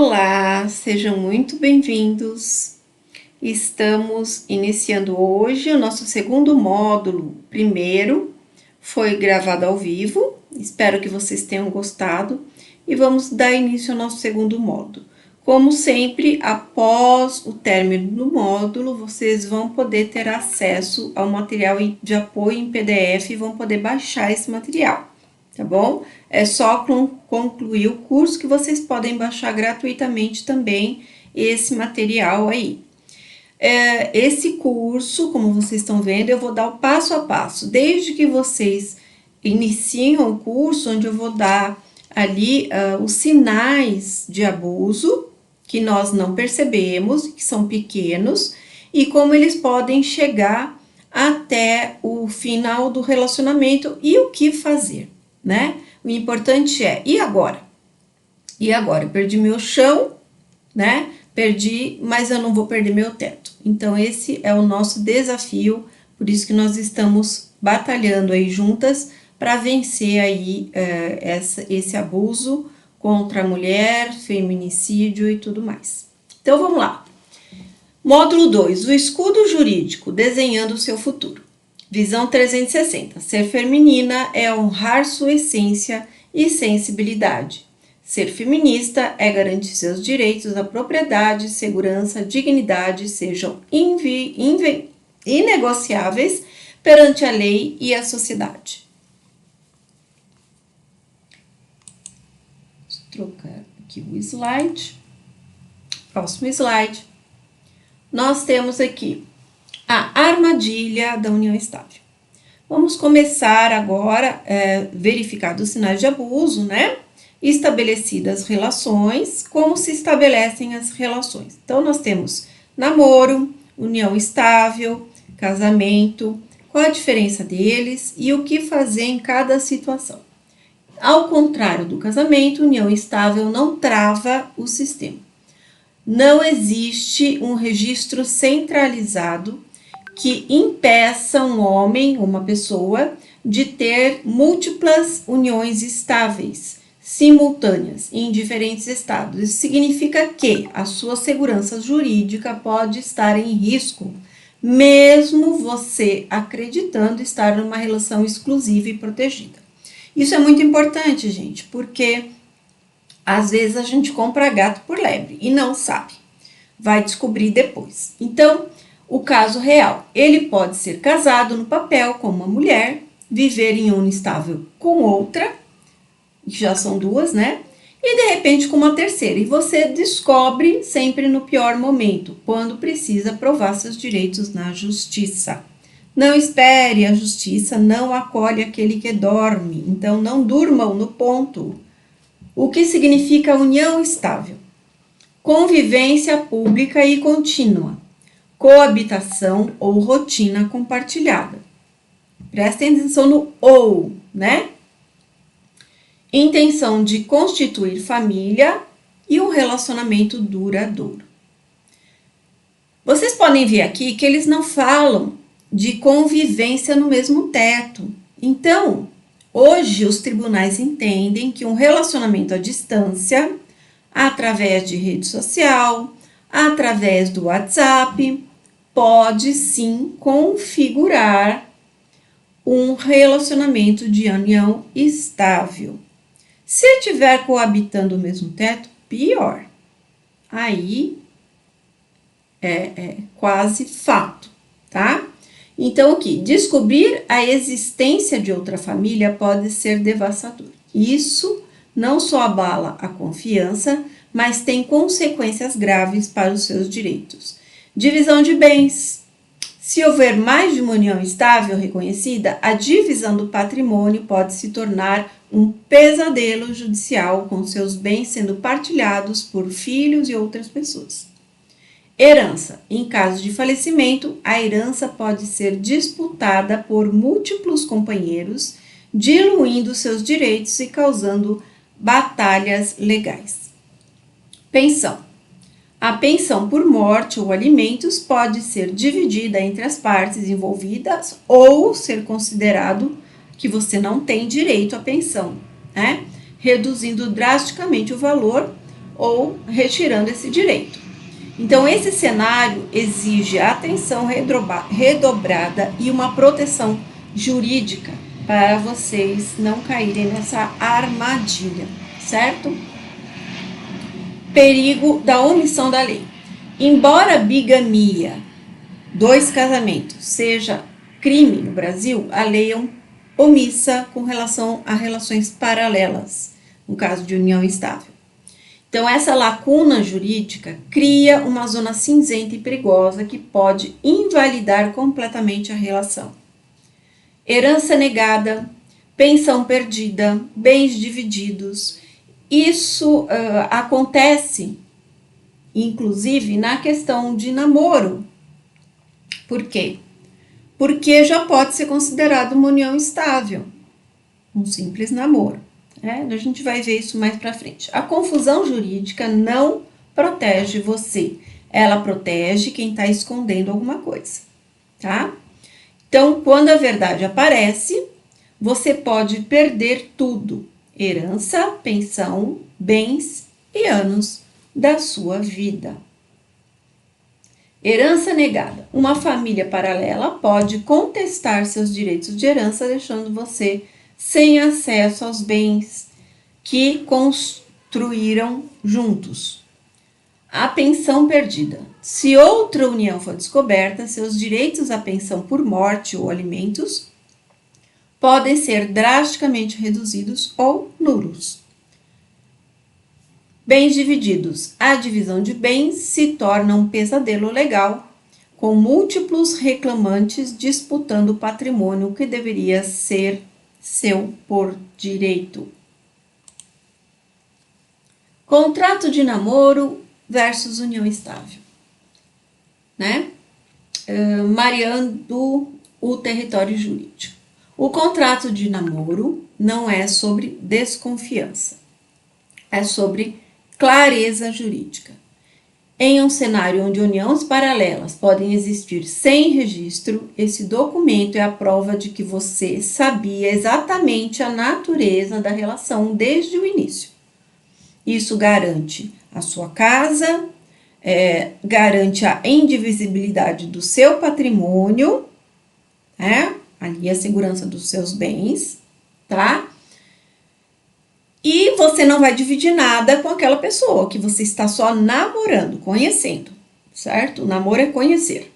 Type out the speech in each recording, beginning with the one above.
Olá, sejam muito bem-vindos. Estamos iniciando hoje o nosso segundo módulo. O primeiro foi gravado ao vivo, espero que vocês tenham gostado e vamos dar início ao nosso segundo módulo. Como sempre, após o término do módulo, vocês vão poder ter acesso ao material de apoio em PDF e vão poder baixar esse material. Tá bom? É só concluir o curso que vocês podem baixar gratuitamente também esse material aí. Esse curso, como vocês estão vendo, eu vou dar o passo a passo, desde que vocês iniciam o curso, onde eu vou dar ali os sinais de abuso, que nós não percebemos, que são pequenos, e como eles podem chegar até o final do relacionamento e o que fazer, né? O importante é, e agora? E agora? Eu perdi meu chão, né? Perdi, mas eu não vou perder meu teto. Então, esse é o nosso desafio, por isso que nós estamos batalhando aí juntas para vencer aí esse abuso contra a mulher, feminicídio e tudo mais. Então, vamos lá. Módulo 2, o escudo jurídico, desenhando o seu futuro. Visão 360. Ser feminina é honrar sua essência e sensibilidade. Ser feminista é garantir seus direitos à propriedade, segurança, dignidade sejam inegociáveis perante a lei e a sociedade. Vou trocar aqui o slide. Próximo slide. Nós temos aqui a armadilha da união estável. Vamos começar agora verificar os sinais de abuso, né? Estabelecidas relações, como se estabelecem as relações. Então, nós temos namoro, união estável, casamento, qual a diferença deles e o que fazer em cada situação. Ao contrário do casamento, união estável não trava o sistema. Não existe um registro centralizado que impeça um homem ou uma pessoa de ter múltiplas uniões estáveis, simultâneas, em diferentes estados. Isso significa que a sua segurança jurídica pode estar em risco, mesmo você acreditando estar numa relação exclusiva e protegida. Isso é muito importante, gente, porque às vezes a gente compra gato por lebre e não sabe, vai descobrir depois. Então, o caso real, ele pode ser casado no papel com uma mulher, viver em união estável com outra, que já são duas, né? E de repente com uma terceira. E você descobre sempre no pior momento, quando precisa provar seus direitos na justiça. Não espere, a justiça não acolhe aquele que dorme. Então não durmam no ponto. O que significa união estável? Convivência pública e contínua. Coabitação ou rotina compartilhada. Prestem atenção no ou, né? Intenção de constituir família e um relacionamento duradouro. Vocês podem ver aqui que eles não falam de convivência no mesmo teto. Então, hoje os tribunais entendem que um relacionamento à distância, através de rede social, através do WhatsApp, pode sim configurar um relacionamento de união estável. Se estiver coabitando o mesmo teto, pior. Aí é quase fato, tá? Então, aqui, descobrir a existência de outra família pode ser devastador. Isso não só abala a confiança, mas tem consequências graves para os seus direitos. Divisão de bens. Se houver mais de uma união estável reconhecida, a divisão do patrimônio pode se tornar um pesadelo judicial, com seus bens sendo partilhados por filhos e outras pessoas. Herança. Em caso de falecimento, a herança pode ser disputada por múltiplos companheiros, diluindo seus direitos e causando batalhas legais. Pensão. A pensão por morte ou alimentos pode ser dividida entre as partes envolvidas ou ser considerado que você não tem direito à pensão, né? Reduzindo drasticamente o valor ou retirando esse direito. Então, esse cenário exige atenção redobrada e uma proteção jurídica para vocês não caírem nessa armadilha, certo? Perigo da omissão da lei. Embora bigamia, 2 casamentos, seja crime no Brasil, a lei é omissa com relação a relações paralelas, no caso de união estável. Então, essa lacuna jurídica cria uma zona cinzenta e perigosa que pode invalidar completamente a relação. Herança negada, pensão perdida, bens divididos. Isso acontece, inclusive, na questão de namoro. Por quê? Porque já pode ser considerado uma união estável, um simples namoro. A gente vai ver isso mais para frente. A confusão jurídica não protege você, ela protege quem está escondendo alguma coisa, tá? Então, quando a verdade aparece, você pode perder tudo: herança, pensão, bens e anos da sua vida. Herança negada. Uma família paralela pode contestar seus direitos de herança, deixando você sem acesso aos bens que construíram juntos. A pensão perdida. Se outra união for descoberta, seus direitos à pensão por morte ou alimentos podem ser drasticamente reduzidos ou nulos. Bens divididos. A divisão de bens se torna um pesadelo legal, com múltiplos reclamantes disputando o patrimônio que deveria ser seu por direito. Contrato de namoro versus união estável, mareando o território jurídico. O contrato de namoro não é sobre desconfiança, é sobre clareza jurídica. Em um cenário onde uniões paralelas podem existir sem registro, esse documento é a prova de que você sabia exatamente a natureza da relação desde o início. Isso garante a sua casa, garante a indivisibilidade do seu patrimônio, ali a segurança dos seus bens, tá? E você não vai dividir nada com aquela pessoa que você está só namorando, conhecendo, certo? O namoro é conhecer.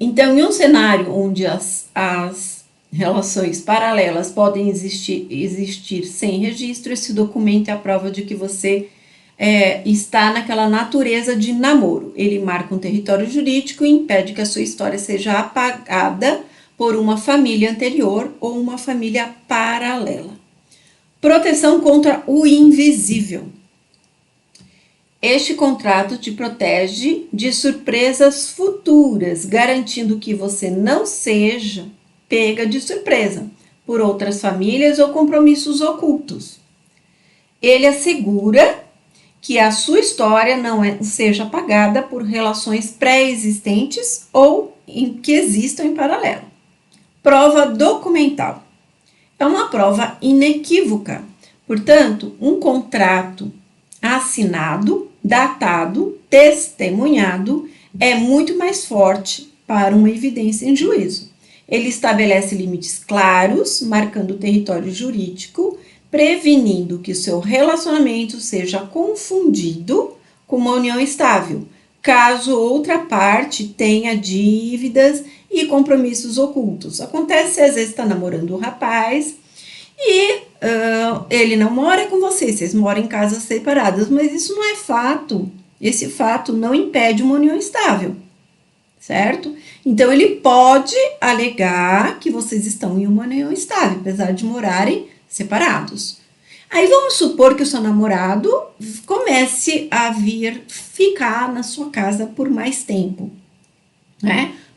Então, em um cenário onde as relações paralelas podem existir sem registro, esse documento é a prova de que você está naquela natureza de namoro. Ele marca um território jurídico e impede que a sua história seja apagada por uma família anterior ou uma família paralela. Proteção contra o invisível. Este contrato te protege de surpresas futuras, garantindo que você não seja pega de surpresa por outras famílias ou compromissos ocultos. Ele assegura que a sua história não seja apagada por relações pré-existentes ou que existam em paralelo. Prova documental. É uma prova inequívoca. Portanto, um contrato assinado, datado, testemunhado é muito mais forte para uma evidência em juízo. Ele estabelece limites claros, marcando o território jurídico, prevenindo que o seu relacionamento seja confundido com uma união estável, caso outra parte tenha dívidas e compromissos ocultos. Acontece, às vezes, está namorando um rapaz e ele não mora com você, vocês moram em casas separadas, mas isso não é fato. Esse fato não impede uma união estável, certo? Então, ele pode alegar que vocês estão em uma união estável, apesar de morarem separados. Aí, vamos supor que o seu namorado comece a vir ficar na sua casa por mais tempo,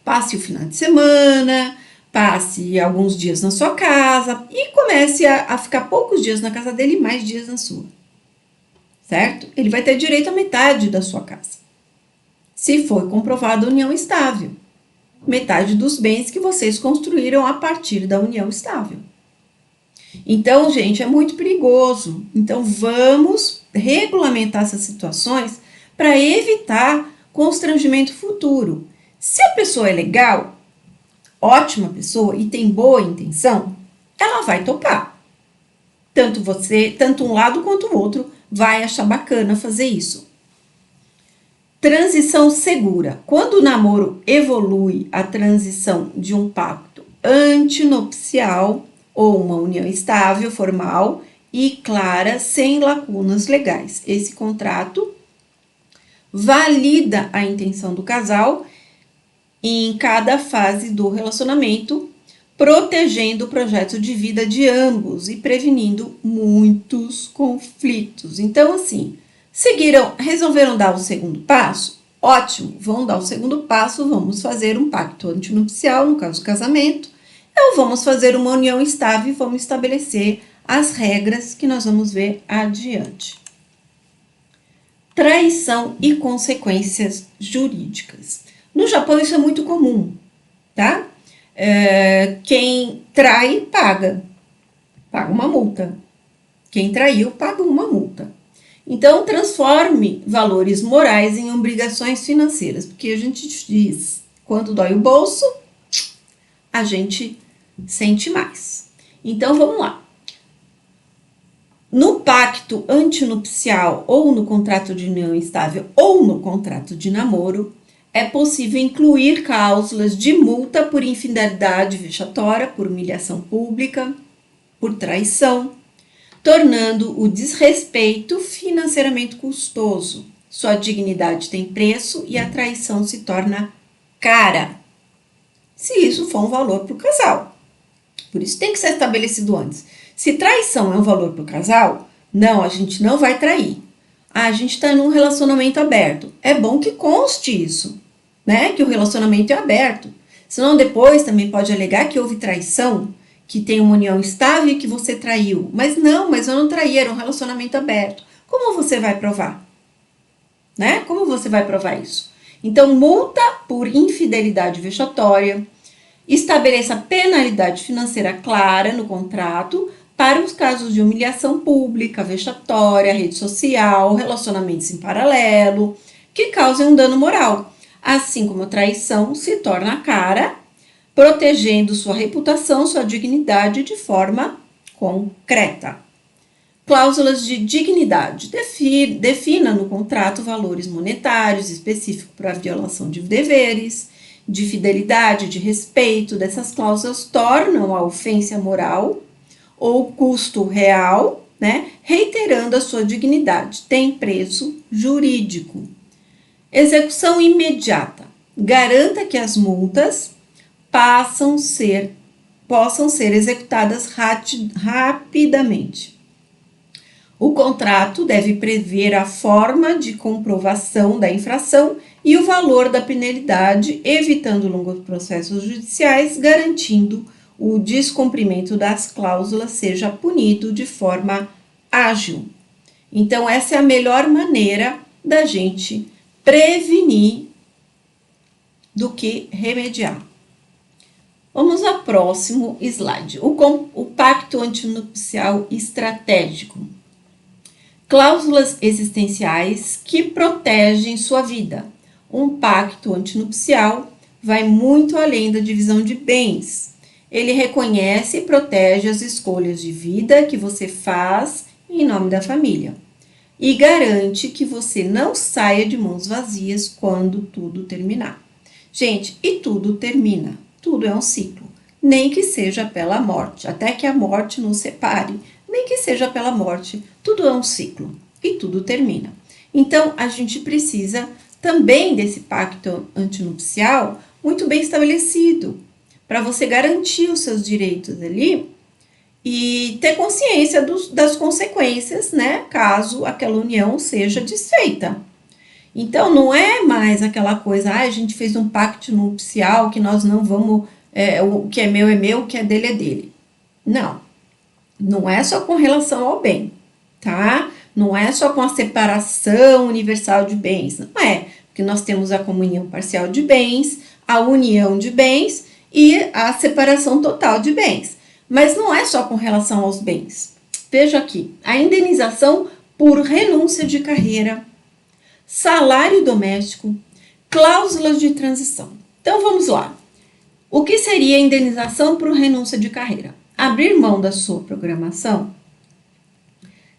Passe o final de semana, passe alguns dias na sua casa e comece a ficar poucos dias na casa dele e mais dias na sua, certo? Ele vai ter direito à metade da sua casa, se for comprovada a união estável. Metade dos bens que vocês construíram a partir da união estável. Então, gente, é muito perigoso. Então, vamos regulamentar essas situações para evitar constrangimento futuro. Se a pessoa é legal, ótima pessoa e tem boa intenção, ela vai topar. Tanto um lado quanto o outro vai achar bacana fazer isso. Transição segura. Quando o namoro evolui a transição de um pacto antinupcial ou uma união estável, formal e clara, sem lacunas legais. Esse contrato valida a intenção do casal em cada fase do relacionamento, protegendo o projeto de vida de ambos e prevenindo muitos conflitos. Então, assim, resolveram dar o segundo passo? Ótimo, vão dar o segundo passo, vamos fazer um pacto antinupcial, no caso, casamento, ou vamos fazer uma união estável e vamos estabelecer as regras que nós vamos ver adiante. Traição e consequências jurídicas. No Japão isso é muito comum, tá? Quem trai paga uma multa. Quem traiu paga uma multa. Então, transforme valores morais em obrigações financeiras, porque a gente diz, quando dói o bolso, a gente sente mais. Então, vamos lá. No pacto antinupcial, ou no contrato de união estável, ou no contrato de namoro, é possível incluir cláusulas de multa por infidelidade vexatória, por humilhação pública, por traição, tornando o desrespeito financeiramente custoso. Sua dignidade tem preço e a traição se torna cara, se isso for um valor para o casal. Por isso tem que ser estabelecido antes. Se traição é um valor para o casal, não, a gente não vai trair. A gente está num relacionamento aberto. É bom que conste isso, né? Que o relacionamento é aberto. Senão depois também pode alegar que houve traição, que tem uma união estável e que você traiu. Mas eu não traí, era um relacionamento aberto. Como você vai provar? Né? Como você vai provar isso? Então, multa por infidelidade vexatória, estabeleça penalidade financeira clara no contrato para os casos de humilhação pública, vexatória, rede social, relacionamentos em paralelo, que causem um dano moral, assim como a traição se torna cara, protegendo sua reputação, sua dignidade de forma concreta. Cláusulas de dignidade. Defina no contrato valores monetários específicos para a violação de deveres, de fidelidade, de respeito. Dessas cláusulas tornam a ofensa moral ou custo real, né, reiterando a sua dignidade. Tem preço jurídico. Execução imediata. Garanta que as multas possam ser executadas rapidamente. O contrato deve prever a forma de comprovação da infração e o valor da penalidade, evitando longos processos judiciais, garantindo o descumprimento das cláusulas seja punido de forma ágil. Então, essa é a melhor maneira da gente prevenir do que remediar. Vamos ao próximo slide. O pacto antinupcial estratégico. Cláusulas existenciais que protegem sua vida. Um pacto antinupcial vai muito além da divisão de bens. Ele reconhece e protege as escolhas de vida que você faz em nome da família. E garante que você não saia de mãos vazias quando tudo terminar. Gente, e tudo termina. Tudo é um ciclo. Nem que seja pela morte. Até que a morte nos separe. Nem que seja pela morte. Tudo é um ciclo. E tudo termina. Então, a gente precisa também desse pacto antinupcial muito bem estabelecido, para você garantir os seus direitos ali e ter consciência das consequências, né, caso aquela união seja desfeita. Então, não é mais aquela coisa, a gente fez um pacto nupcial que nós não vamos, o que é meu, o que é dele. Não, não é só com relação ao bem, tá? Não é só com a separação universal de bens, não é, porque nós temos a comunhão parcial de bens, a união de bens e a separação total de bens. Mas não é só com relação aos bens. Veja aqui, a indenização por renúncia de carreira, salário doméstico, cláusulas de transição. Então vamos lá. O que seria a indenização por renúncia de carreira? Abrir mão da sua programação,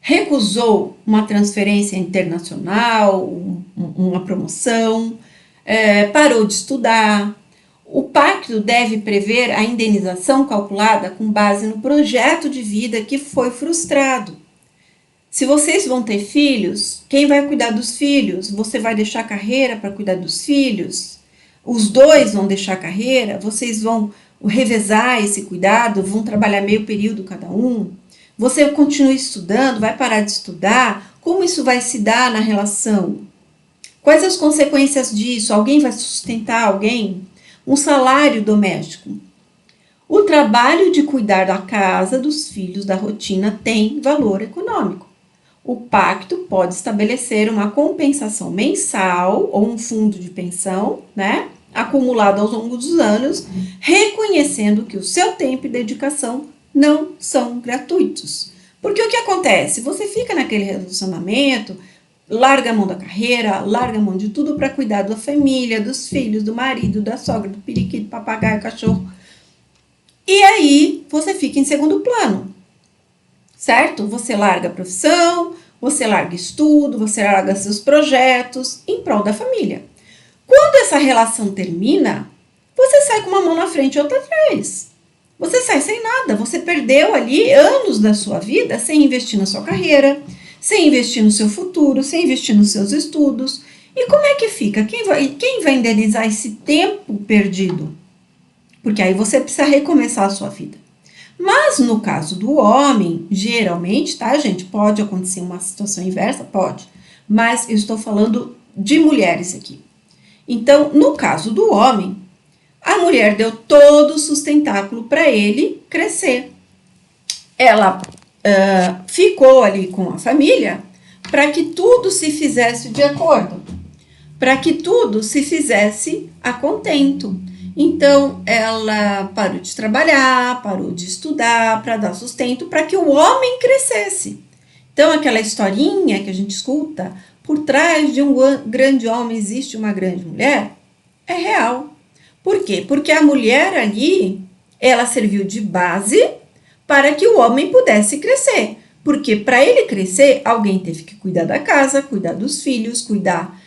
recusou uma transferência internacional, uma promoção, parou de estudar. O pacto deve prever a indenização calculada com base no projeto de vida que foi frustrado. Se vocês vão ter filhos, quem vai cuidar dos filhos? Você vai deixar a carreira para cuidar dos filhos? Os dois vão deixar a carreira? Vocês vão revezar esse cuidado? Vão trabalhar meio período cada um? Você continua estudando? Vai parar de estudar? Como isso vai se dar na relação? Quais as consequências disso? Alguém vai sustentar alguém? Um salário doméstico. O trabalho de cuidar da casa, dos filhos, da rotina tem valor econômico. O pacto pode estabelecer uma compensação mensal ou um fundo de pensão, né, acumulado ao longo dos anos, reconhecendo que o seu tempo e dedicação não são gratuitos. Porque o que acontece? Você fica naquele relacionamento, larga a mão da carreira, larga a mão de tudo para cuidar da família, dos filhos, do marido, da sogra, do periquito, do papagaio, cachorro. E aí você fica em segundo plano, certo? Você larga a profissão, você larga estudo, você larga seus projetos em prol da família. Quando essa relação termina, você sai com uma mão na frente e outra atrás. Você sai sem nada, você perdeu ali anos da sua vida sem investir na sua carreira, sem investir no seu futuro, sem investir nos seus estudos. E como é que fica? Quem vai indenizar esse tempo perdido? Porque aí você precisa recomeçar a sua vida. Mas no caso do homem, geralmente, tá, gente? Pode acontecer uma situação inversa? Pode. Mas eu estou falando de mulheres aqui. Então, no caso do homem, a mulher deu todo o sustentáculo para ele crescer. Ela ficou ali com a família para que tudo se fizesse de acordo, para que tudo se fizesse a contento. Então, ela parou de trabalhar, parou de estudar para dar sustento para que o homem crescesse. Então, aquela historinha que a gente escuta, por trás de um grande homem existe uma grande mulher, é real. Por quê? Porque a mulher ali, ela serviu de base para que o homem pudesse crescer. Porque para ele crescer, alguém teve que cuidar da casa, cuidar dos filhos, cuidar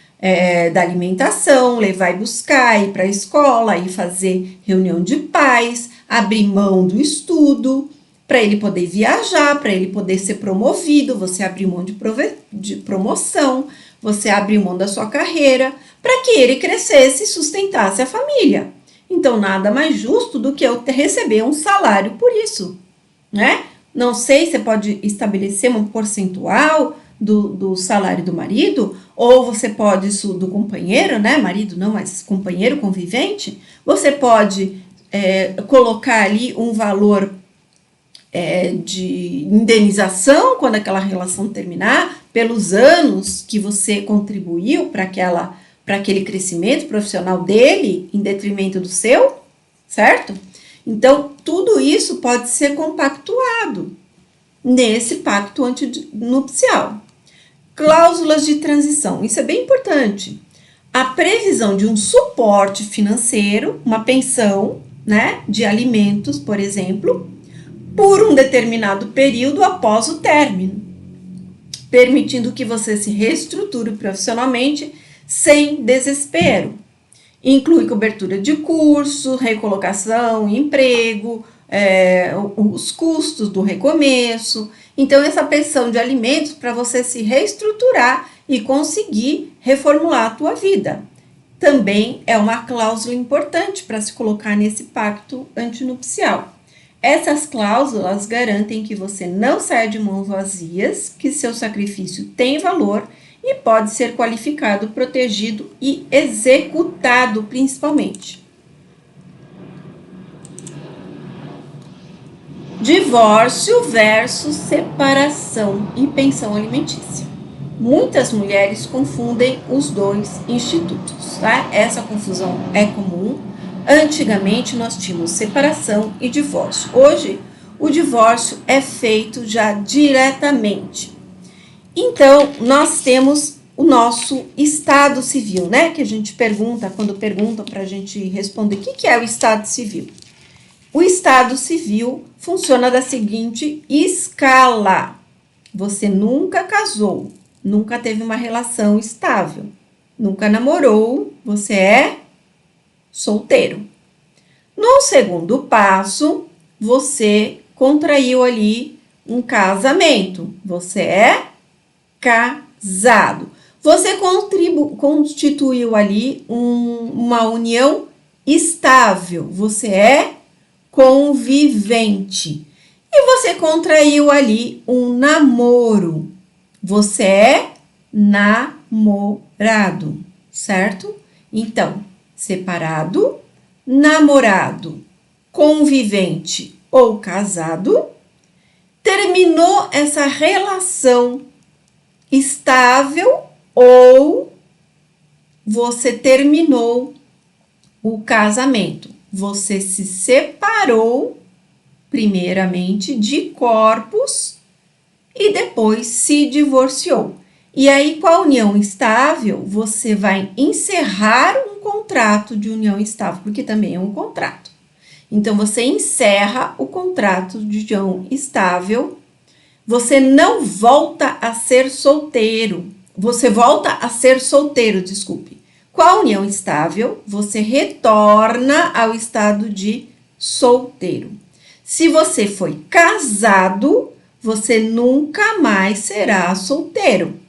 da alimentação, levar e buscar, ir para a escola, ir fazer reunião de pais, abrir mão do estudo, para ele poder viajar, para ele poder ser promovido, você abrir mão de promoção, você abrir mão da sua carreira, para que ele crescesse e sustentasse a família. Então, nada mais justo do que eu receber um salário por isso, né? Não sei, você pode estabelecer um percentual do salário do marido, ou você pode, isso do companheiro, né? Marido não, mas companheiro convivente, você pode colocar ali um valor de indenização quando aquela relação terminar, pelos anos que você contribuiu para aquele crescimento profissional dele, em detrimento do seu, certo? Então, tudo isso pode ser compactuado nesse pacto antinupcial. Cláusulas de transição, isso é bem importante. A previsão de um suporte financeiro, uma pensão, né, de alimentos, por exemplo, por um determinado período após o término, permitindo que você se reestruture profissionalmente sem desespero. Inclui cobertura de curso, recolocação, emprego, os custos do recomeço. Então, essa pensão de alimentos para você se reestruturar e conseguir reformular a tua vida. Também é uma cláusula importante para se colocar nesse pacto antinupcial. Essas cláusulas garantem que você não saia de mãos vazias, que seu sacrifício tem valor e pode ser qualificado, protegido e executado, principalmente. Divórcio versus separação e pensão alimentícia. Muitas mulheres confundem os dois institutos, tá? Essa confusão é comum. Antigamente nós tínhamos separação e divórcio. Hoje o divórcio é feito já diretamente. Então, nós temos o nosso estado civil, né? Que a gente pergunta, quando perguntam para a gente responder, o que é o estado civil? O estado civil funciona da seguinte escala. Você nunca casou, nunca teve uma relação estável, nunca namorou, você é solteiro. No segundo passo, você contraiu ali um casamento, você é casado. Você constituiu ali uma união estável, você é convivente. E você contraiu ali um namoro, você é namorado, certo? Então, separado, namorado, convivente ou casado, terminou essa relação estável ou você terminou o casamento. Você se separou primeiramente de corpos e depois se divorciou. E aí, com a união estável, você vai encerrar um contrato de união estável, porque também é um contrato. Então, você encerra o contrato de união estável, você não volta a ser solteiro. Você volta a ser solteiro, desculpe. Com a união estável, você retorna ao estado de solteiro. Se você foi casado, você nunca mais será solteiro.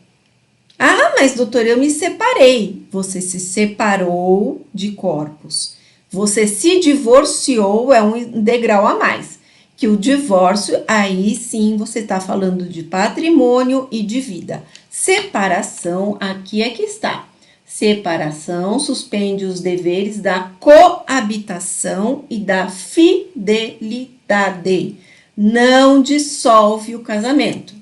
Ah, mas doutor, eu me separei. Você se separou de corpos. Você se divorciou, é um degrau a mais. Que o divórcio, aí sim você está falando de patrimônio e de vida. Separação, aqui é que está. Separação suspende os deveres da coabitação e da fidelidade. Não dissolve o casamento,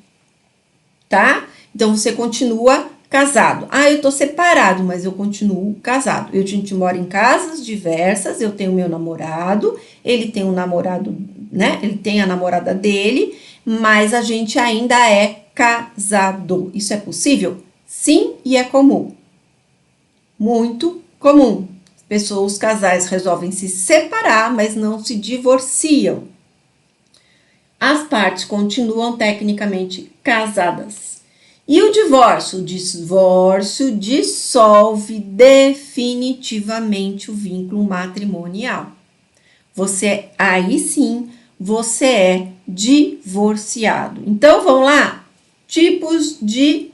tá? Então, você continua casado. Ah, eu tô separado, mas eu continuo casado. A gente mora em casas diversas, eu tenho meu namorado, ele tem um namorado, né? Ele tem a namorada dele, mas a gente ainda é casado. Isso é possível? Sim, e é comum. Muito comum. Os casais resolvem se separar, mas não se divorciam. As partes continuam tecnicamente casadas. E o divórcio? O divórcio dissolve definitivamente o vínculo matrimonial. Aí sim, você é divorciado. Então, vamos lá? Tipos de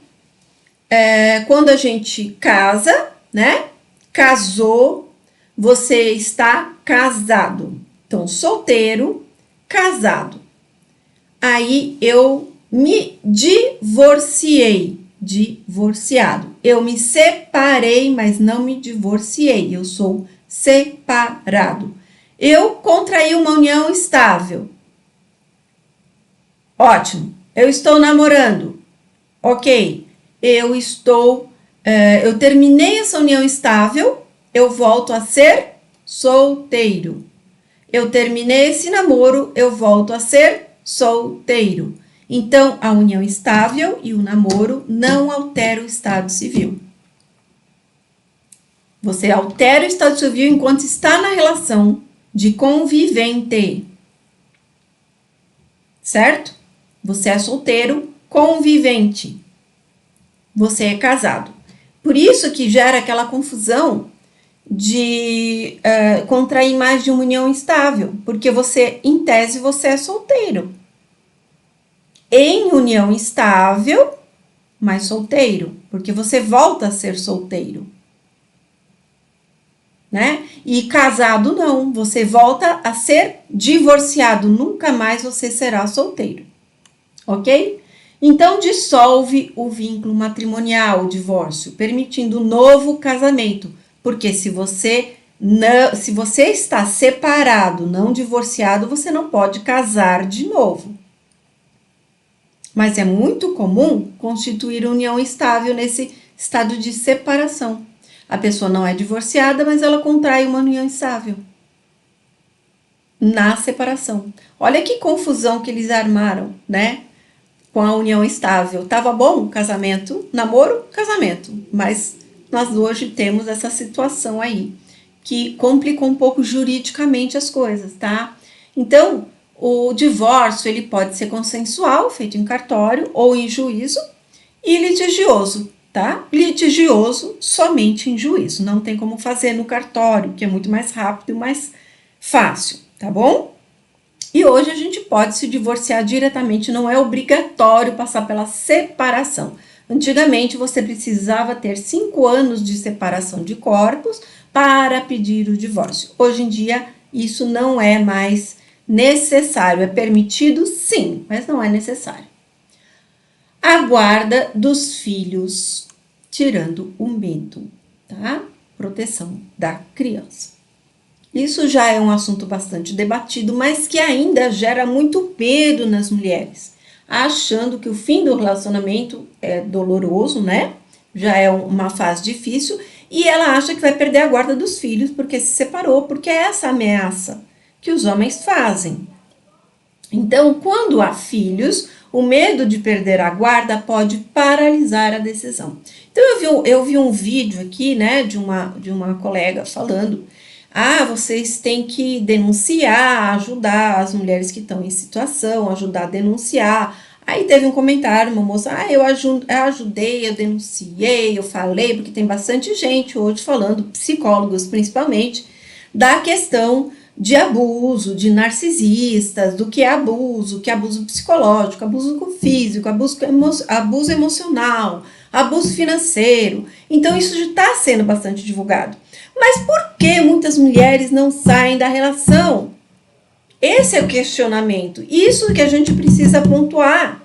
quando a gente casa, né? Casou, você está casado. Então, solteiro, casado. Aí eu me divorciei, divorciado. Eu me separei, mas não me divorciei. Eu sou separado. Eu contraí uma união estável. Ótimo. Eu estou namorando. Ok. Eu terminei essa união estável, eu volto a ser solteiro. Eu terminei esse namoro, eu volto a ser solteiro. Então, a união estável e o namoro não alteram o estado civil. Você altera o estado civil enquanto está na relação de convivente. Certo? Você é solteiro, convivente. Você é casado. Por isso que gera aquela confusão de contrair mais de uma união estável, porque você, em tese, você é solteiro. Em união estável, mas solteiro, porque você volta a ser solteiro. Né? E casado não, você volta a ser divorciado, nunca mais você será solteiro. Ok? Então, dissolve o vínculo matrimonial, o divórcio, permitindo novo casamento. Porque se você está separado, não divorciado, você não pode casar de novo. Mas é muito comum constituir união estável nesse estado de separação. A pessoa não é divorciada, mas ela contrai uma união estável na separação. Olha que confusão que eles armaram, né? com a união estável. Tava bom o casamento, namoro, casamento. Mas nós hoje temos essa situação aí, que complicou um pouco juridicamente as coisas, tá? Então, o divórcio, ele pode ser consensual, feito em cartório ou em juízo, e litigioso, tá? Litigioso somente em juízo, não tem como fazer no cartório, que é muito mais rápido e mais fácil, tá bom? E hoje a gente pode se divorciar diretamente, não é obrigatório passar pela separação. Antigamente você precisava ter 5 anos de separação de corpos para pedir o divórcio. Hoje em dia isso não é mais necessário, é permitido sim, mas não é necessário. A guarda dos filhos, tirando o medo, tá? Proteção da criança. Isso já é um assunto bastante debatido, mas que ainda gera muito medo nas mulheres, achando que o fim do relacionamento é doloroso, né? Já é uma fase difícil, e ela acha que vai perder a guarda dos filhos porque se separou, porque é essa ameaça que os homens fazem. Então, quando há filhos, o medo de perder a guarda pode paralisar a decisão. Então, eu vi um vídeo aqui, né, de uma colega falando: vocês têm que denunciar, ajudar as mulheres que estão em situação, ajudar a denunciar. Aí teve um comentário, uma moça: eu ajudei, eu denunciei, eu falei, porque tem bastante gente hoje falando, psicólogos principalmente, da questão de abuso, de narcisistas, do que é abuso psicológico, abuso físico, abuso emocional, abuso financeiro. Então isso já está sendo bastante divulgado. Mas por que muitas mulheres não saem da relação? Esse é o questionamento. Isso que a gente precisa pontuar.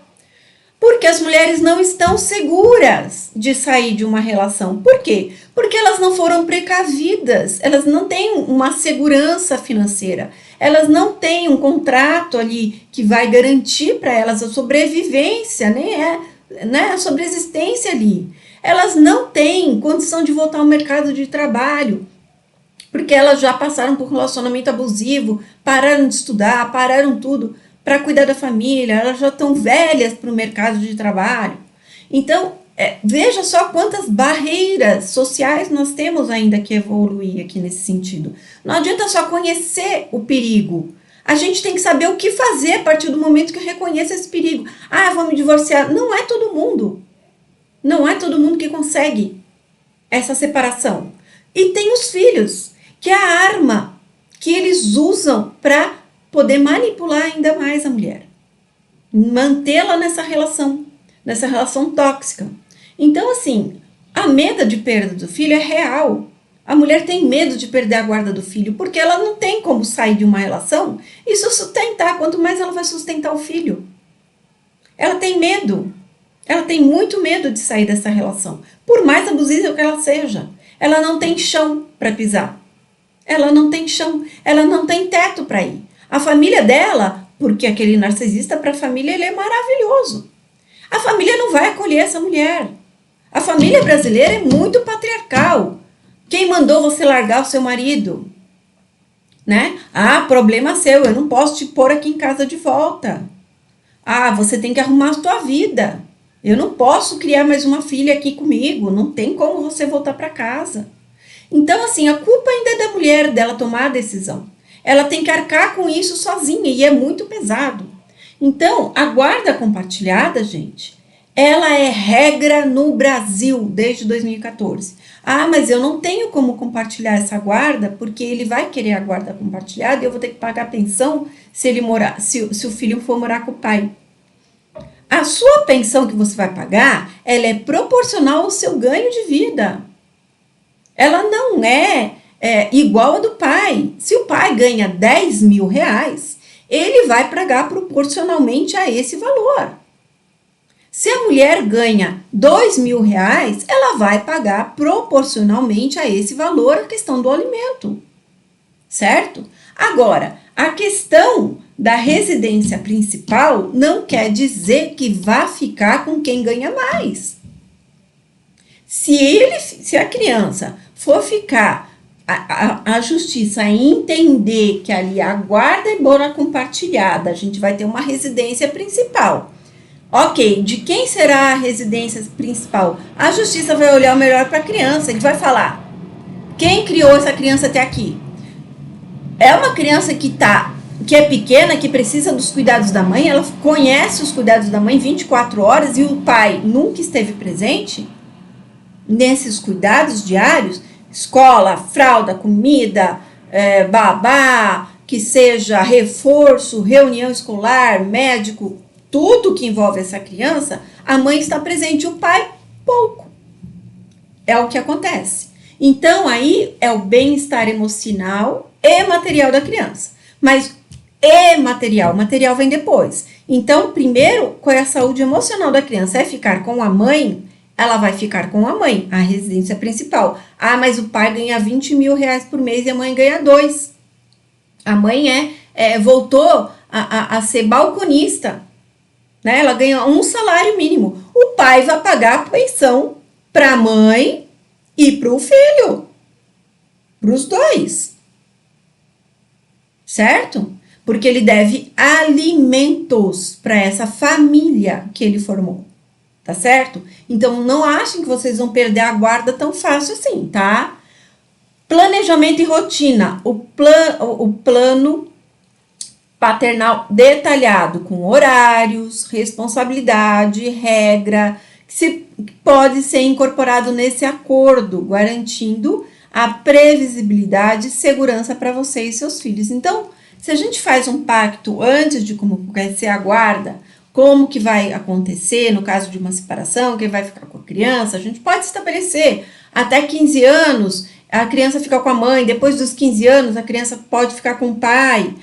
Porque as mulheres não estão seguras de sair de uma relação. Por quê? Porque elas não foram precavidas, elas não têm uma segurança financeira, elas não têm um contrato ali que vai garantir para elas a sobrevivência, a sobreexistência ali. Elas não têm condição de voltar ao mercado de trabalho, porque elas já passaram por um relacionamento abusivo, pararam de estudar, pararam tudo para cuidar da família, elas já estão velhas para o mercado de trabalho. Então, veja só quantas barreiras sociais nós temos ainda que evoluir aqui nesse sentido. Não adianta só conhecer o perigo. A gente tem que saber o que fazer a partir do momento que reconheça esse perigo. Vou me divorciar. Não é todo mundo. Não é todo mundo que consegue essa separação. E tem os filhos, que é a arma que eles usam para poder manipular ainda mais a mulher, mantê-la nessa relação tóxica. Então, assim, a medo de perda do filho é real. A mulher tem medo de perder a guarda do filho, porque ela não tem como sair de uma relação e sustentar, quanto mais ela vai sustentar o filho. Ela tem medo, ela tem muito medo de sair dessa relação, por mais abusiva que ela seja. Ela não tem chão para pisar, ela não tem chão, ela não tem teto para ir. A família dela, porque aquele narcisista para a família ele é maravilhoso. A família não vai acolher essa mulher. A família brasileira é muito patriarcal. Quem mandou você largar o seu marido? Né? Problema seu, eu não posso te pôr aqui em casa de volta. Você tem que arrumar a sua vida. Eu não posso criar mais uma filha aqui comigo. Não tem como você voltar para casa. Então, assim, a culpa ainda é da mulher dela tomar a decisão. Ela tem que arcar com isso sozinha e é muito pesado. Então, a guarda compartilhada, gente, ela é regra no Brasil desde 2014. Mas eu não tenho como compartilhar essa guarda porque ele vai querer a guarda compartilhada e eu vou ter que pagar pensão se o filho for morar com o pai. A sua pensão que você vai pagar, ela é proporcional ao seu ganho de vida. Ela não é igual a do pai. Se o pai ganha 10 mil reais, ele vai pagar proporcionalmente a esse valor. Se a mulher ganha 2 mil reais, ela vai pagar proporcionalmente a esse valor a questão do alimento. Certo? Agora, a questão da residência principal não quer dizer que vá ficar com quem ganha mais. Se a criança for ficar, a justiça entender que ali a guarda é bora compartilhada, a gente vai ter uma residência principal. Ok, de quem será a residência principal? A justiça vai olhar o melhor para a criança, ele vai falar: quem criou essa criança até aqui? É uma criança que é pequena, que precisa dos cuidados da mãe, ela conhece os cuidados da mãe 24 horas e o pai nunca esteve presente nesses cuidados diários, escola, fralda, comida, babá, que seja reforço, reunião escolar, médico, tudo que envolve essa criança, a mãe está presente, o pai pouco. É o que acontece. Então, aí é o bem-estar emocional e material da criança. Mas material vem depois. Então, primeiro, qual é a saúde emocional da criança? É ficar com a mãe? Ela vai ficar com a mãe, a residência principal. Ah, mas o pai ganha 20 mil reais por mês e a mãe ganha 2. A mãe voltou a ser balconista, né? Ela ganha um salário mínimo. O pai vai pagar a pensão para a mãe e para o filho, para os dois, certo? Porque ele deve alimentos para essa família que ele formou, tá certo? Então não achem que vocês vão perder a guarda tão fácil assim, tá? Planejamento e rotina, o plano paternal detalhado, com horários, responsabilidade, regra, que pode ser incorporado nesse acordo, garantindo a previsibilidade e segurança para você e seus filhos. Então, se a gente faz um pacto antes de como vai ser a guarda, como que vai acontecer no caso de uma separação, quem vai ficar com a criança, a gente pode estabelecer até 15 anos, a criança fica com a mãe, depois dos 15 anos a criança pode ficar com o pai,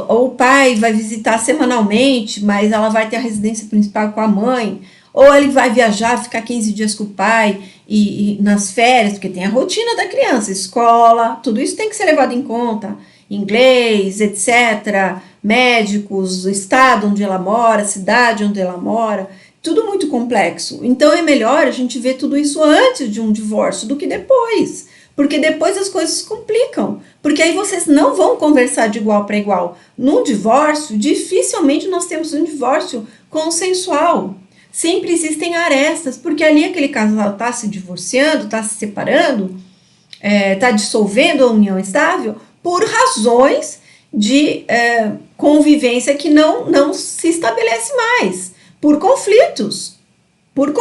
ou o pai vai visitar semanalmente, mas ela vai ter a residência principal com a mãe, ou ele vai viajar, ficar 15 dias com o pai e nas férias, porque tem a rotina da criança, escola, tudo isso tem que ser levado em conta, inglês, etc., médicos, o estado onde ela mora, a cidade onde ela mora, tudo muito complexo. Então é melhor a gente ver tudo isso antes de um divórcio do que depois, porque depois as coisas complicam, porque aí vocês não vão conversar de igual para igual. Num divórcio, dificilmente nós temos um divórcio consensual. Sempre existem arestas, porque ali aquele casal está se divorciando, está se separando, está dissolvendo a união estável por razões de convivência que não se estabelece mais, por conflitos, por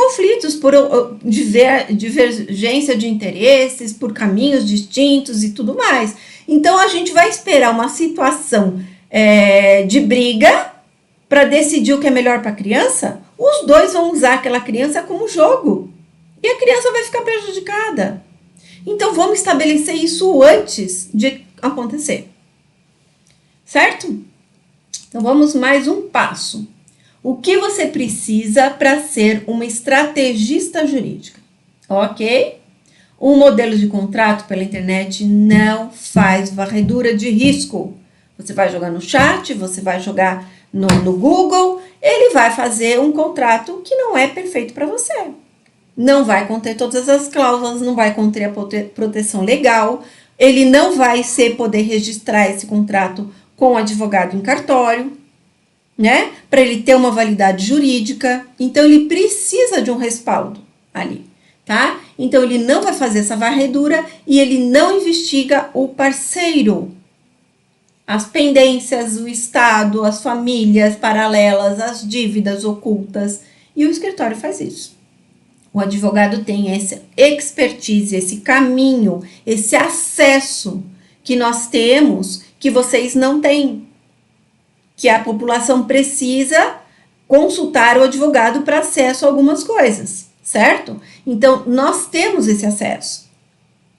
divergência de interesses, por caminhos distintos e tudo mais. Então, a gente vai esperar uma situação de briga para decidir o que é melhor para a criança. Os dois vão usar aquela criança como jogo e a criança vai ficar prejudicada. Então, vamos estabelecer isso antes de acontecer, certo? Então, vamos mais um passo. O que você precisa para ser uma estrategista jurídica? Ok? Um modelo de contrato pela internet não faz varredura de risco. Você vai jogar no chat, você vai jogar no Google, ele vai fazer um contrato que não é perfeito para você. Não vai conter todas as cláusulas, não vai conter a proteção legal, ele não vai poder registrar esse contrato com o advogado em cartório, né? Para ele ter uma validade jurídica. Então, ele precisa de um respaldo ali, tá? Então, ele não vai fazer essa varredura e ele não investiga o parceiro. As pendências, o estado, as famílias paralelas, as dívidas ocultas. E o escritório faz isso. O advogado tem essa expertise, esse caminho, esse acesso que nós temos, que vocês não têm. Que a população precisa consultar o advogado para acesso a algumas coisas, certo? Então, nós temos esse acesso,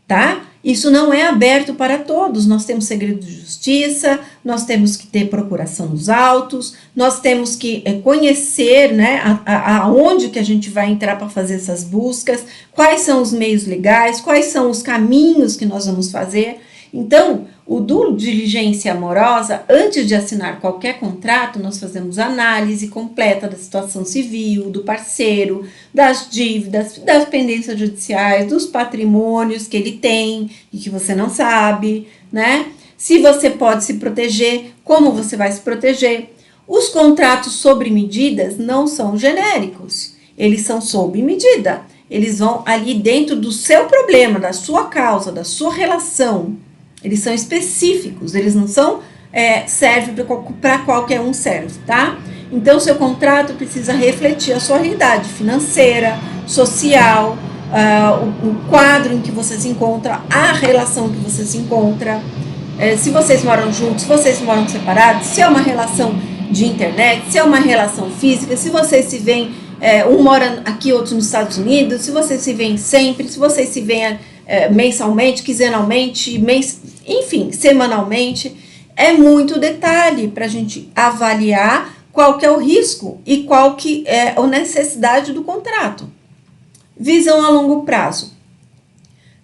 tá? Isso não é aberto para todos, nós temos segredo de justiça, nós temos que ter procuração nos autos, nós temos que conhecer, né, aonde que a gente vai entrar para fazer essas buscas, quais são os meios legais, quais são os caminhos que nós vamos fazer. Então, o do diligência amorosa, antes de assinar qualquer contrato, nós fazemos análise completa da situação civil, do parceiro, das dívidas, das pendências judiciais, dos patrimônios que ele tem e que você não sabe, né? Se você pode se proteger, como você vai se proteger. Os contratos sobre medidas não são genéricos, eles são sob medida. Eles vão ali dentro do seu problema, da sua causa, da sua relação. Eles são específicos, eles não são serve para qualquer um serve, tá? Então, seu contrato precisa refletir a sua realidade financeira, social, o quadro em que você se encontra, a relação que você se encontra, se vocês moram juntos, se vocês moram separados, se é uma relação de internet, se é uma relação física, se vocês se veem, um mora aqui, outro nos Estados Unidos, se vocês se veem sempre, se vocês se veem mensalmente, quinzenalmente, enfim, semanalmente. É muito detalhe para a gente avaliar qual que é o risco e qual que é a necessidade do contrato. Visão a longo prazo.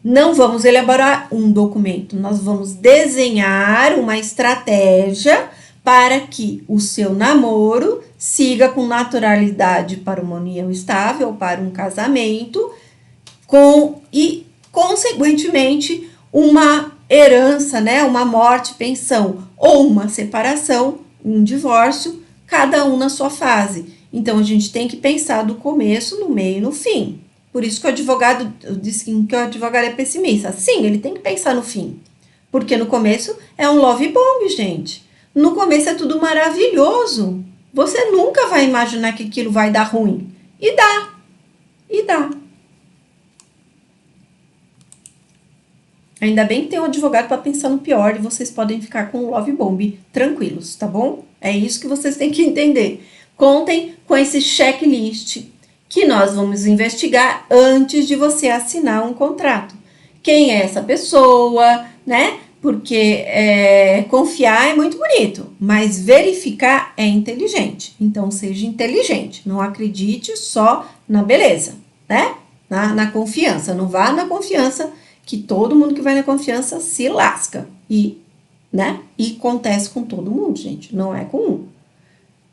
Não vamos elaborar um documento, nós vamos desenhar uma estratégia para que o seu namoro siga com naturalidade para uma união estável, para um casamento, e, consequentemente, uma herança, né, uma morte, pensão, ou uma separação, um divórcio, cada um na sua fase. Então, a gente tem que pensar do começo, no meio e no fim. Por isso que o advogado, eu disse que o advogado é pessimista. Sim, ele tem que pensar no fim. Porque no começo é um love bomb, gente. No começo é tudo maravilhoso. Você nunca vai imaginar que aquilo vai dar ruim. E dá. E dá. Ainda bem que tem um advogado para pensar no pior e vocês podem ficar com o love bomb tranquilos, tá bom? É isso que vocês têm que entender. Contem com esse checklist que nós vamos investigar antes de você assinar um contrato. Quem é essa pessoa, né? Porque confiar é muito bonito, mas verificar é inteligente. Então, seja inteligente. Não acredite só na beleza, né? Na confiança. Não vá na confiança, que todo mundo que vai na confiança se lasca. Né? E acontece com todo mundo, gente. Não é com um.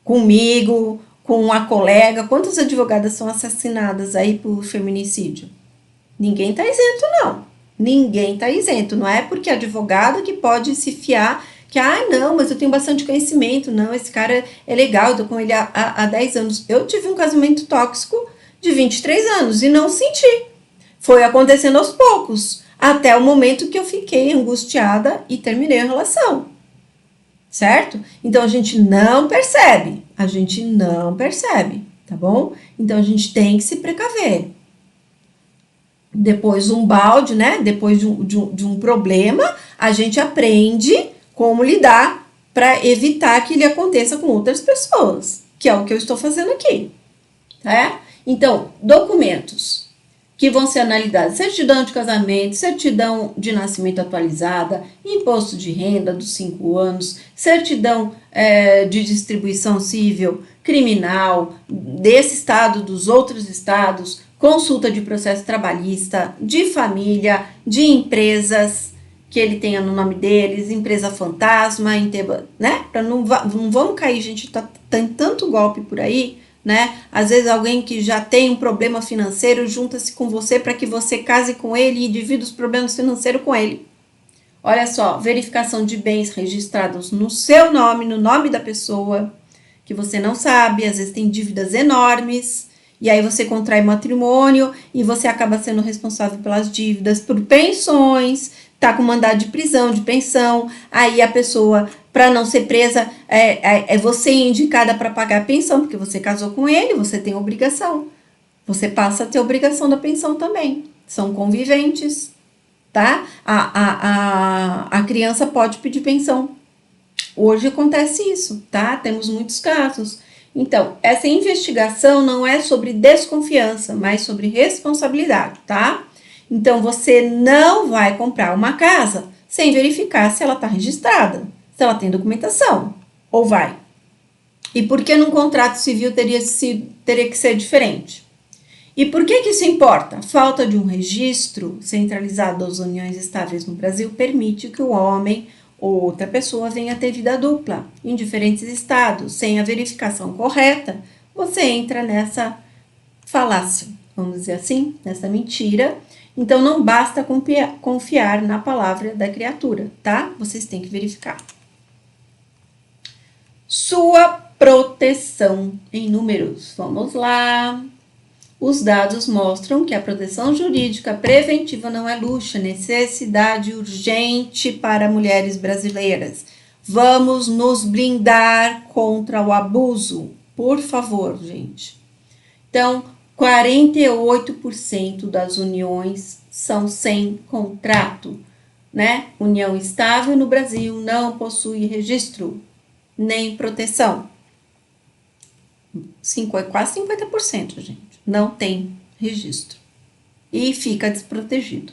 Comigo, com uma colega. Quantas advogadas são assassinadas aí por feminicídio? Ninguém tá isento, não. Ninguém tá isento. Não é porque é advogado que pode se fiar que, não, mas eu tenho bastante conhecimento. Não, esse cara é legal, eu tô com ele há 10 anos. Eu tive um casamento tóxico de 23 anos e não senti. Foi acontecendo aos poucos, até o momento que eu fiquei angustiada e terminei a relação. Certo? Então, a gente não percebe, tá bom? Então, a gente tem que se precaver. Depois um balde, né? Depois de um problema, a gente aprende como lidar para evitar que ele aconteça com outras pessoas, que é o que eu estou fazendo aqui, tá? Então, documentos que vão ser analisados: certidão de casamento, certidão de nascimento atualizada, imposto de renda dos 5 anos, certidão de distribuição civil, criminal, desse estado, dos outros estados, consulta de processo trabalhista, de família, de empresas que ele tenha no nome deles, empresa fantasma, né? Não vamos cair, gente, tem tanto golpe por aí, né? Às vezes alguém que já tem um problema financeiro junta-se com você para que você case com ele e divida os problemas financeiros com ele. Olha só, verificação de bens registrados no seu nome, no nome da pessoa, que você não sabe, às vezes tem dívidas enormes, e aí você contrai matrimônio e você acaba sendo responsável pelas dívidas, por pensões, tá com mandado de prisão, de pensão, aí a pessoa, para não ser presa, você é indicada para pagar a pensão, porque você casou com ele, você tem obrigação. Você passa a ter obrigação da pensão também. São conviventes, tá? A criança pode pedir pensão. Hoje acontece isso, tá? Temos muitos casos. Então, essa investigação não é sobre desconfiança, mas sobre responsabilidade, tá? Então, você não vai comprar uma casa sem verificar se ela está registrada, se ela tem documentação, ou vai? E por que num contrato civil teria que ser diferente? E por que isso importa? A falta de um registro centralizado das uniões estáveis no Brasil permite que o homem ou outra pessoa venha a ter vida dupla em diferentes estados. Sem a verificação correta, você entra nessa falácia, vamos dizer assim, nessa mentira. Então, não basta confiar na palavra da criatura, tá? Vocês têm que verificar. Sua proteção em números. Vamos lá. Os dados mostram que a proteção jurídica preventiva não é luxo, é necessidade urgente para mulheres brasileiras. Vamos nos blindar contra o abuso, por favor, gente. Então, 48% das uniões são sem contrato, né? União estável no Brasil não possui registro nem proteção. Quase 50%, gente, não tem registro e fica desprotegido.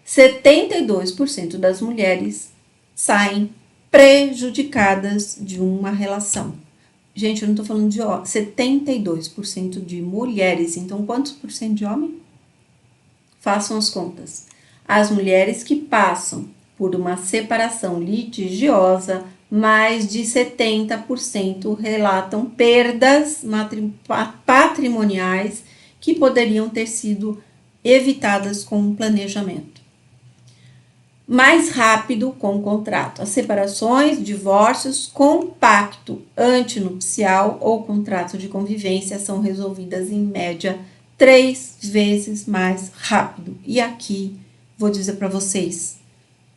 72% das mulheres saem prejudicadas de uma relação. Gente, eu não tô falando de 72% de mulheres. Então, quantos por cento de homem? Façam as contas. As mulheres que passam por uma separação litigiosa, mais de 70% relatam perdas patrimoniais que poderiam ter sido evitadas com um planejamento mais rápido com o contrato. As separações, divórcios com pacto antinupcial ou contrato de convivência são resolvidas em média 3 vezes mais rápido. E aqui vou dizer para vocês,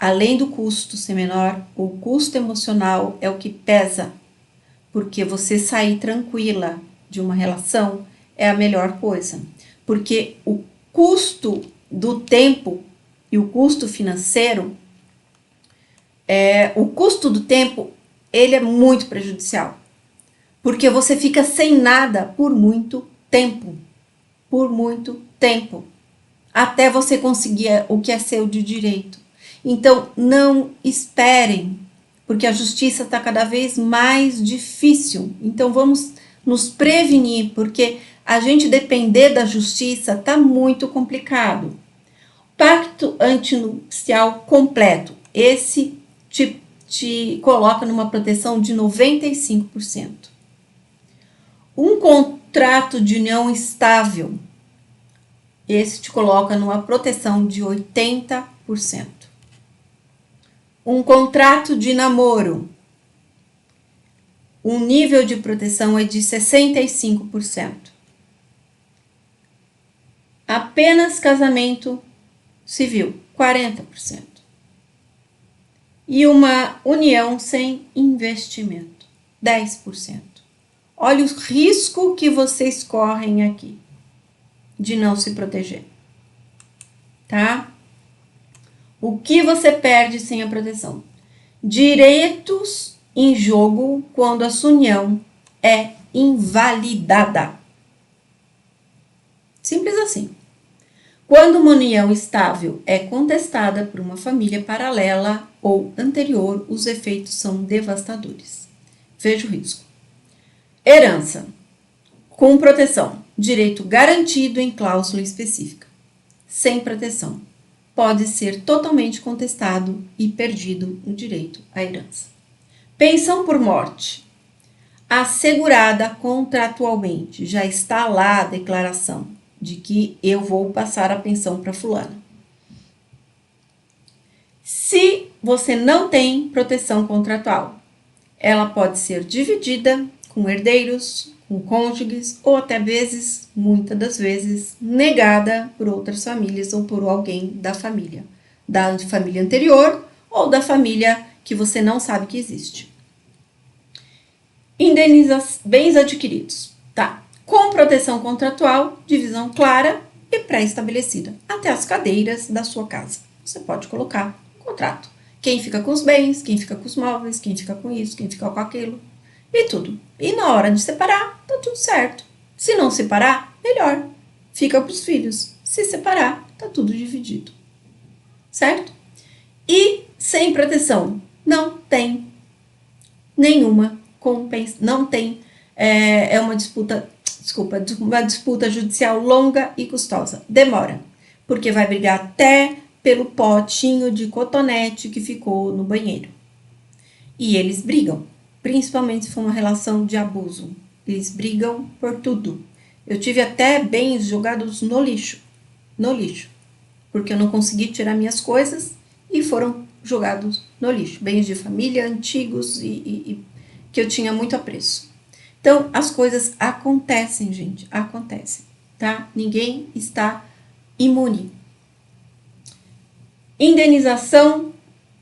além do custo ser menor, o custo emocional é o que pesa, porque você sair tranquila de uma relação é a melhor coisa, porque o custo do tempo e o custo financeiro, o custo do tempo, ele é muito prejudicial, porque você fica sem nada por muito tempo, até você conseguir o que é seu de direito. Então, não esperem, porque a justiça está cada vez mais difícil. Então, vamos nos prevenir, porque a gente depender da justiça está muito complicado. Pacto antinupcial completo. Esse te coloca numa proteção de 95%. Um contrato de união estável. Esse te coloca numa proteção de 80%. Um contrato de namoro. O nível de proteção é de 65%. Apenas casamento civil, 40%. E uma união sem investimento, 10%. Olha o risco que vocês correm aqui de não se proteger, tá? O que você perde sem a proteção? Direitos em jogo quando a sua união é invalidada. Simples assim. Quando uma união estável é contestada por uma família paralela ou anterior, os efeitos são devastadores. Veja o risco. Herança. Com proteção. Direito garantido em cláusula específica. Sem proteção. Pode ser totalmente contestado e perdido o direito à herança. Pensão por morte. Assegurada contratualmente. Já está lá a declaração de que eu vou passar a pensão para fulana. Se você não tem proteção contratual, ela pode ser dividida com herdeiros, com cônjuges ou até vezes, muitas das vezes, negada por outras famílias ou por alguém da família anterior ou da família que você não sabe que existe. Indeniza bens adquiridos, tá? Com proteção contratual, divisão clara e pré-estabelecida, até as cadeiras da sua casa. Você pode colocar um contrato. Quem fica com os bens, quem fica com os móveis, quem fica com isso, quem fica com aquilo e tudo. E na hora de separar, tá tudo certo. Se não separar, melhor. Fica para os filhos. Se separar, tá tudo dividido. Certo? E sem proteção, não tem nenhuma compensação, não tem, uma disputa judicial longa e custosa. Demora, porque vai brigar até pelo potinho de cotonete que ficou no banheiro. E eles brigam, principalmente se for uma relação de abuso. Eles brigam por tudo. Eu tive até bens jogados no lixo, porque eu não consegui tirar minhas coisas e foram jogados no lixo. Bens de família, antigos e que eu tinha muito apreço. Então, as coisas acontecem, gente, acontecem, tá? Ninguém está imune. Indenização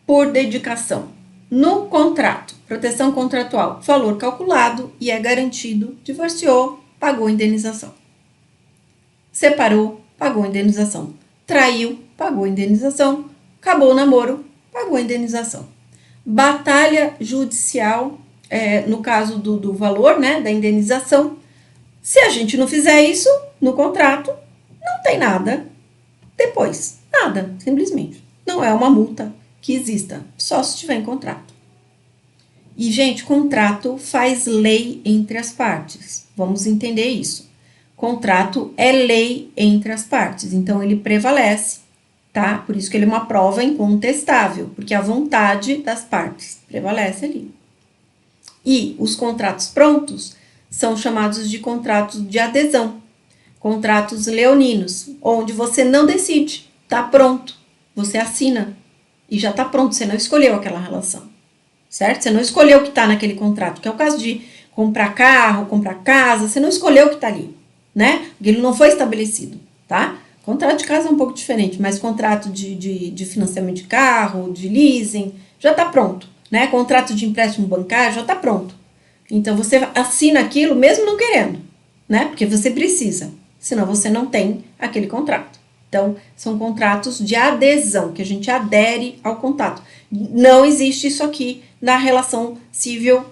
por dedicação. No contrato, proteção contratual, valor calculado e é garantido, divorciou, pagou indenização. Separou, pagou indenização. Traiu, pagou indenização. Acabou o namoro, pagou indenização. Batalha judicial, no caso do valor, né, da indenização. Se a gente não fizer isso no contrato, não tem nada. Depois, nada, simplesmente. Não é uma multa que exista, só se tiver em contrato. E, gente, contrato faz lei entre as partes. Vamos entender isso. Contrato é lei entre as partes, então ele prevalece, tá? Por isso que ele é uma prova incontestável, porque a vontade das partes prevalece ali. E os contratos prontos são chamados de contratos de adesão, contratos leoninos, onde você não decide, tá pronto, você assina e já tá pronto, você não escolheu aquela relação, certo? Você não escolheu o que tá naquele contrato, que é o caso de comprar carro, comprar casa, você não escolheu o que tá ali, né? Porque ele não foi estabelecido, tá? Contrato de casa é um pouco diferente, mas contrato de financiamento de carro, de leasing, já tá pronto, né? Contrato de empréstimo bancário já tá pronto. Então, você assina aquilo mesmo não querendo, né? Porque você precisa, senão você não tem aquele contrato. Então, são contratos de adesão, que a gente adere ao contrato. Não existe isso aqui na relação civil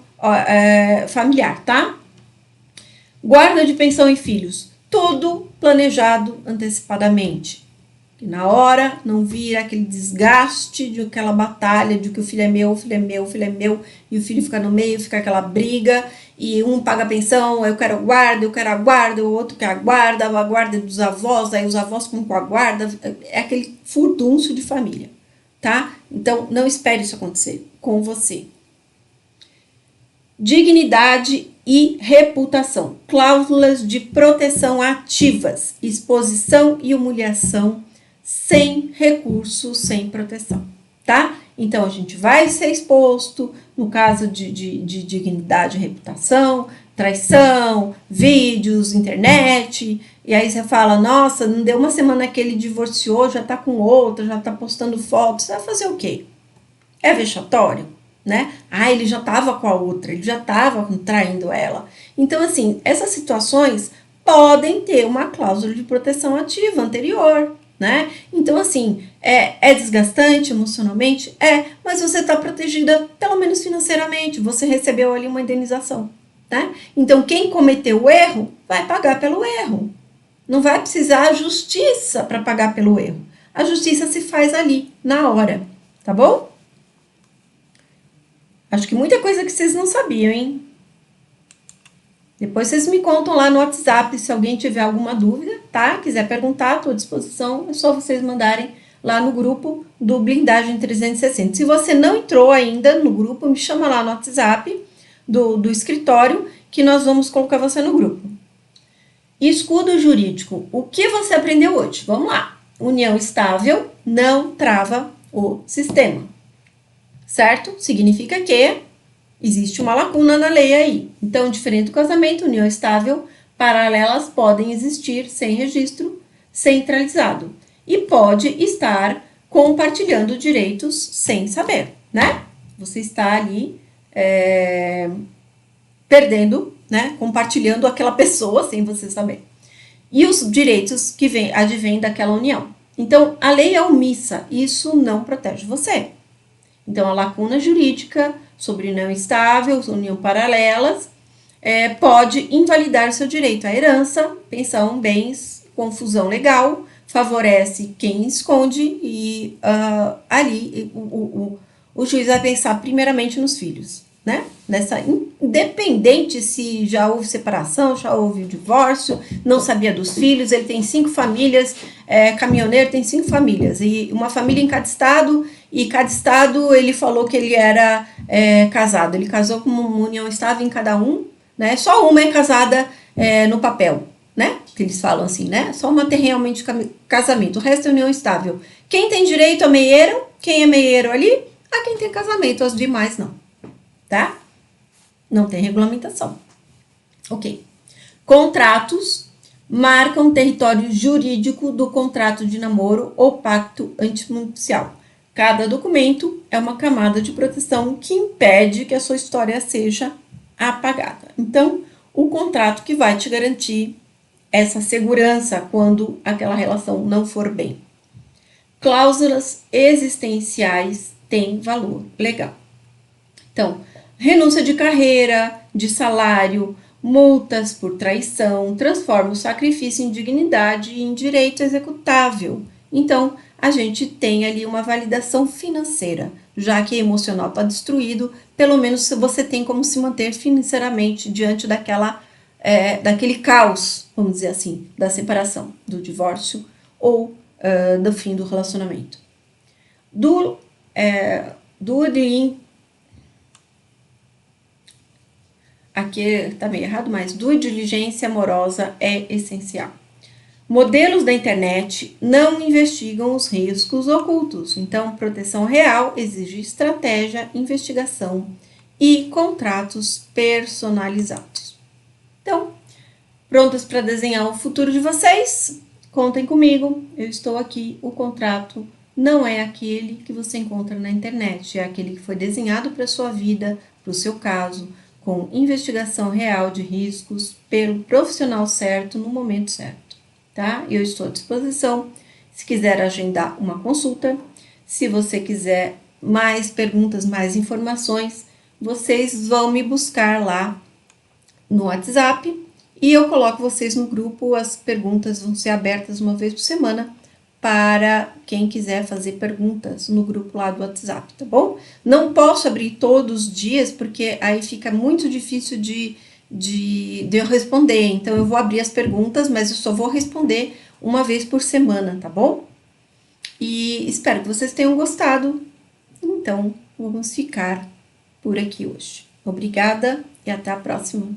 familiar, tá? Guarda de pensão e filhos, tudo planejado antecipadamente. Que na hora não vira aquele desgaste de aquela batalha de que o filho é meu, o filho é meu, o filho é meu, e o filho fica no meio, fica aquela briga, e um paga a pensão, eu quero a guarda, o outro quer a guarda dos avós, aí os avós com a guarda, é aquele furdúncio de família, tá? Então, não espere isso acontecer com você. Dignidade e reputação, cláusulas de proteção ativas, exposição e humilhação sem recurso, sem proteção, tá? Então, a gente vai ser exposto no caso de dignidade e reputação, traição, vídeos, internet, e aí você fala, nossa, não deu uma semana que ele divorciou, já tá com outra, já tá postando fotos, você vai fazer o quê? É vexatório, né? Ah, ele já tava com a outra, ele já tava traindo ela. Então, assim, essas situações podem ter uma cláusula de proteção ativa anterior, né? Então, assim, é desgastante emocionalmente? Mas você está protegida, pelo menos financeiramente, você recebeu ali uma indenização, né? Então, quem cometeu o erro vai pagar pelo erro. Não vai precisar a justiça para pagar pelo erro. A justiça se faz ali, na hora, tá bom? Acho que muita coisa que vocês não sabiam, hein? Depois vocês me contam lá no WhatsApp se alguém tiver alguma dúvida, tá? Quiser perguntar, estou à disposição. É só vocês mandarem lá no grupo do Blindagem 360. Se você não entrou ainda no grupo, me chama lá no WhatsApp do escritório que nós vamos colocar você no grupo. Escudo jurídico. O que você aprendeu hoje? Vamos lá. União estável não trava o sistema. Certo? Significa que existe uma lacuna na lei aí. Então, diferente do casamento, união estável, paralelas podem existir sem registro centralizado. E pode estar compartilhando direitos sem saber, né? Você está ali perdendo, né? Compartilhando aquela pessoa sem você saber. E os direitos que advêm daquela união. Então, a lei é omissa. Isso não protege você. Então, a lacuna jurídica sobre união estável, união paralelas, pode invalidar seu direito à herança, pensão, bens, confusão legal, favorece quem esconde e ali o juiz vai pensar primeiramente nos filhos, né? Independente se já houve separação, já houve divórcio, não sabia dos filhos, ele tem 5 famílias, caminhoneiro tem 5 famílias, e uma família em cada estado, e cada estado ele falou que ele era casado, ele casou com uma união estável em cada um, né? Só uma é casada no papel, né? Que eles falam assim, né? Só uma tem realmente casamento, o resto é união estável. Quem tem direito a meieiro, quem é meieiro ali, a quem tem casamento, as demais não, tá? Não tem regulamentação. Ok. Contratos marcam território jurídico do contrato de namoro ou pacto antinupcial. Cada documento é uma camada de proteção que impede que a sua história seja apagada. Então, o contrato que vai te garantir essa segurança quando aquela relação não for bem. Cláusulas existenciais têm valor legal. Então, renúncia de carreira, de salário, multas por traição, transforma o sacrifício em dignidade e em direito executável. Então, a gente tem ali uma validação financeira, já que emocional está destruído, pelo menos você tem como se manter financeiramente diante daquele caos, vamos dizer assim, da separação, do divórcio ou do fim do relacionamento. Aqui está meio errado, mas due diligência amorosa é essencial. Modelos da internet não investigam os riscos ocultos, então proteção real exige estratégia, investigação e contratos personalizados. Então, prontas para desenhar o futuro de vocês? Contem comigo, eu estou aqui. O contrato não é aquele que você encontra na internet, é aquele que foi desenhado para a sua vida, para o seu caso, com investigação real de riscos, pelo profissional certo, no momento certo, tá? Eu estou à disposição, se quiser agendar uma consulta, se você quiser mais perguntas, mais informações, vocês vão me buscar lá no WhatsApp e eu coloco vocês no grupo. As perguntas vão ser abertas uma vez por semana para quem quiser fazer perguntas no grupo lá do WhatsApp, tá bom? Não posso abrir todos os dias, porque aí fica muito difícil de eu responder. Então, eu vou abrir as perguntas, mas eu só vou responder uma vez por semana, tá bom? E espero que vocês tenham gostado. Então, vamos ficar por aqui hoje. Obrigada e até a próxima.